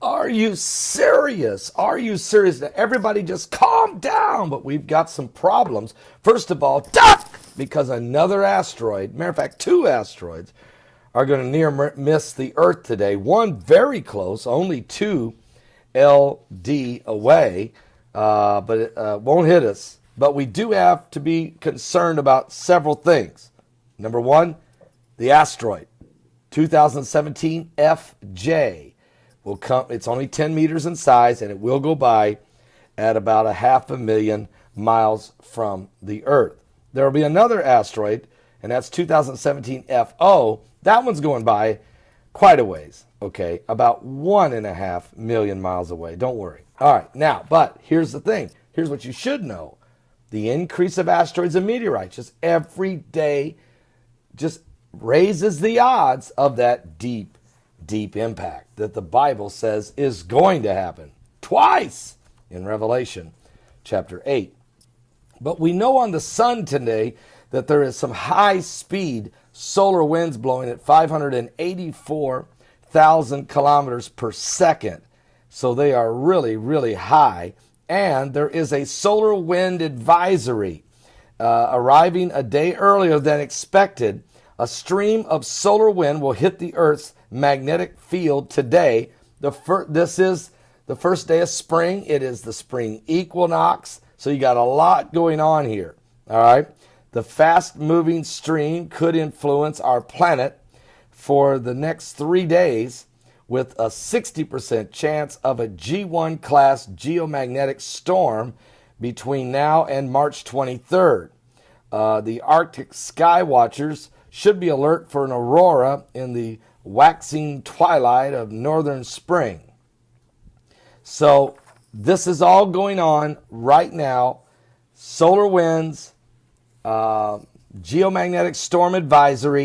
Are you serious? Are you serious? Now, everybody just calm down. But we've got some problems. First of all, duck! Because another asteroid, matter of fact, two asteroids, are going to near miss the Earth today. One very close, only 2 LD away, but it won't hit us. But we do have to be concerned about several things. Number one, the asteroid, 2017 FJ, will come. It's only 10 meters in size, and it will go by at about 500,000 miles from the Earth. There will be another asteroid, and that's 2017 FO. That one's going by quite a ways, okay, about 1.5 million miles away. Don't worry. All right, now, but here's the thing. Here's what you should know. The increase of asteroids and meteorites just every day just raises the odds of that deep, deep impact that the Bible says is going to happen twice in Revelation chapter 8. But we know on the sun today that there is some high-speed solar winds blowing at 584,000 kilometers per second. So they are really, really high. And there is a solar wind advisory arriving a day earlier than expected. A stream of solar wind will hit the Earth's magnetic field today. This is the first day of spring. It is the spring equinox. So you got a lot going on here. All right. The fast-moving stream could influence our planet for the next 3 days with a 60% chance of a G1 class geomagnetic storm between now and March 23rd. The Arctic sky watchers should be alert for an aurora in the waxing twilight of northern spring. So this is all going on right now. Solar winds, geomagnetic storm advisory.